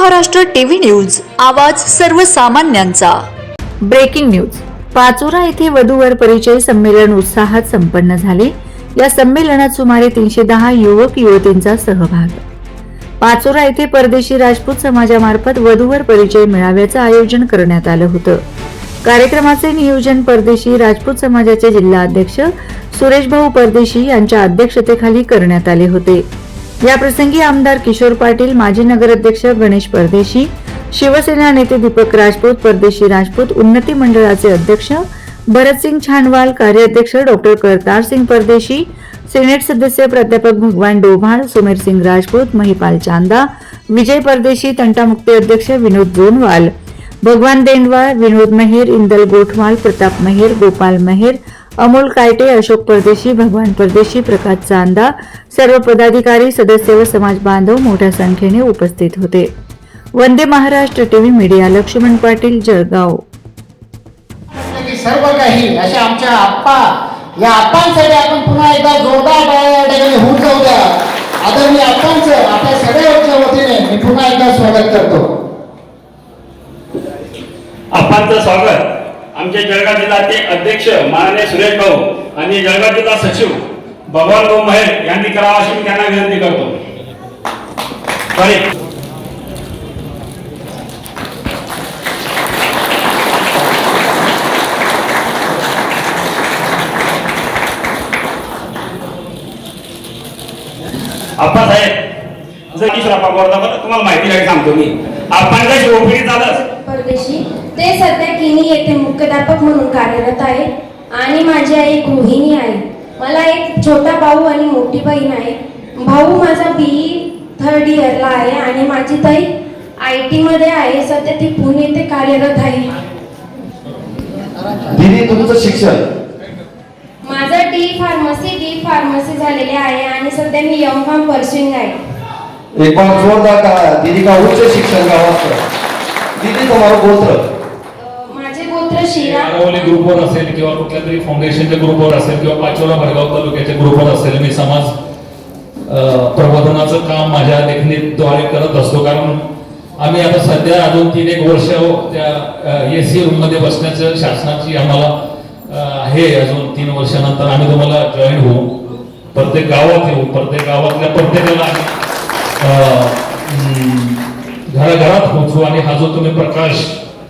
Maharashtra TV news, आवाज सर्वसामान्यांचा। Breaking news. Pachora येथे वधूवर परिचय संमेलन उत्साहात संपन्न झाले। या संमेलनात सुमारे 310 युवक युवतींचा सहभाग। पाचोरा येथे परदेशी राजपूत समाजामार्फत वधूवर परिचय मेळाव्याचे आयोजन करण्यात आलं होतं। कार्यक्रमाचे नियोजन परदेशी राजपूत समाजाचे जिल्हा अध्यक्ष सुरेश भाऊ परदेशी यांच्या अध्यक्षतेखाली करण्यात आले होते। या प्रसंगी आमदार किशोर पाटील, माजी नगराध्यक्ष गणेश परदेशी, शिवसेना नेते दीपक राजपूत, परदेशी राजपूत उन्नती मंडळाचे अध्यक्ष भरतसिंग छानवाल, कार्याध्यक्ष डॉक्टर करतार सिंग परदेशी, सिनेट सदस्य प्राध्यापक भगवान डोभाळ, सुमेर सिंग राजपूत, महिपाल चांदा, विजय परदेशी, तंटामुक्ती अध्यक्ष विनोद जोनवाल, भगवान देनवाळ, विनोद मेहेर, इंदल गोठवाल, प्रताप मेहेर, गोपाल मेहेर, अमोल कायटे, अशोक परदेशी, भगवान परदेशी, प्रकाश चांदा, सर्व पदाधिकारी, सदस्य व समाज बांधव मोठ्या संख्येने उपस्थित होते। Vande Maharashtra TV media, Laxman Patil, Jalgaon. सर्व काही अशा आमच्या आप्पा, या आप्पांसाठी आपण पुन्हा एकदा जोरदार टाळ्या होऊन जाऊ द्या। आदरणीय आप्पांचं आपल्या सगळ्यांच्या वतीने मी पुन्हा एकदा स्वागत करतो। आप्पांचं स्वागत आमचे जळगाव जिल्ह्याचे अध्यक्ष माननीय सुरेश भाऊ आणि जळगाव जिल्हा सचिव भगवान भाऊ महेर यांनी करावा अशी मी त्यांना विनंती करतो। आप्पासाहेब तुम्हाला माहिती नाही सांगतो मी। आपण काय शिवपिढी झालं परदेशी ते सध्या किनी येथे मुख्याध्यापक म्हणून कार्यरत आहे आणि माझी आई गृहिणी आहे। मला एक छोटा भाऊ आणि मोठी बहीण आहे। भाऊ माझा BE 3rd इयरला आहे आणि माझी ताई IT मध्ये आहे। सध्या ती पुणे येथे कार्यरत आहे। दीदी, तुमचं शिक्षण? माझा D फार्मसी झालेले आहे आणि सध्या मी M.Pharm परस्यूइंग आहे। एक बार जोरदार का दीदी का उच्च शिक्षण का वास्ते। दीदी, तुम्हारा गोत्र? माझे गोत्र शिरा ग्रुपवर असेल किंवा कुठल्या तरी फाउंडेशनच्या ग्रुपवर असेल किंवा पाचोरा भडगाव तालुक्याच्या ग्रुपवर असेल, मी समाज प्रबोधनाचं काम माझ्या लेखणीद्वारे करत असतो। कारण आम्ही आता सध्या अजून 3-1 वर्ष त्या AC रूम मध्ये बसण्याचं शासनाची आम्हाला आहे। अजून 3 वर्षानंतर आम्ही तुम्हाला जॉईन होऊ, प्रत्येक गावात येऊ, प्रत्येक गावातल्या प्रत्येकाला घराघरात पोहोचू आणि हा जो तुम्ही प्रकाश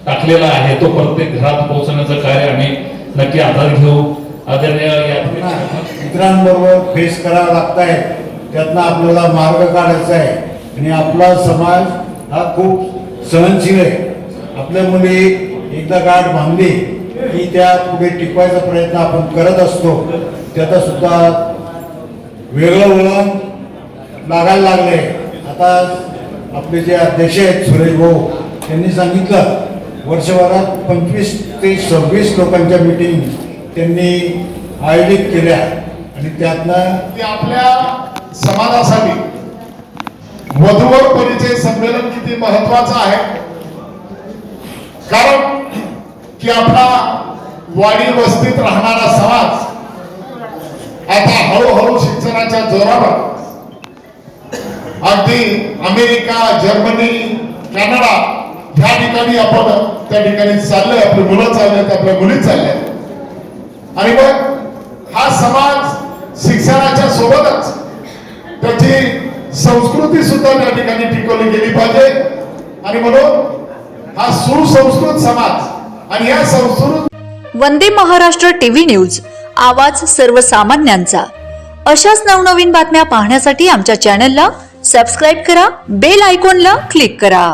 टाकलेला आहे तो प्रत्येक घरात पोहोचण्याचं कार्य आम्ही नक्की हातात घेऊ। आदरणीय मित्रांबरोबर फेस करावं लागत आहे, त्यातनं आपल्याला मार्ग काढायचा आहे आणि आपला समाज हा खूप सहनशील आहे। आपल्या मुली एकदा गाठ बांधली की त्या पुढे टिकवायचा प्रयत्न आपण करत असतो। त्याचा सुद्धा वेगळं वळण लागायला लागले। आता आपले जे अध्यक्ष आहेत सुरेश भाऊ त्यांनी सांगितलं, वर्षभरात 25 ते 26 लोकांच्या मीटिंग त्यांनी आयोजित केल्या आणि त्यातनं आपल्या समाजासाठी वधूवर परिचय संमेलन किती महत्वाचं आहे। कारण की आपला वाडी वस्तीत राहणारा समाज आता हळूहळू शिक्षणाच्या जोरावर अगदी अमेरिका, जर्मनी, कॅनडा ह्या ठिकाणी आपण त्या ठिकाणी चाललोय। आपली मुलं चाललेत, आपल्या मुली चालल्यात आणि मग हा समाज शिक्षणाच्या सोबतच त्याची संस्कृती सुद्धा त्या ठिकाणी टिकवली गेली पाहिजे आणि म्हणून हा सुसंस्कृत समाज आणि या संस्कृत। वंदे महाराष्ट्र टीव्ही न्यूज, आवाज सर्वसामान्यांचा। अशाच नवनवीन बातम्या पाहण्यासाठी आमच्या चॅनलला सबस्क्राइब करा, बेल आयकॉनला क्लिक करा।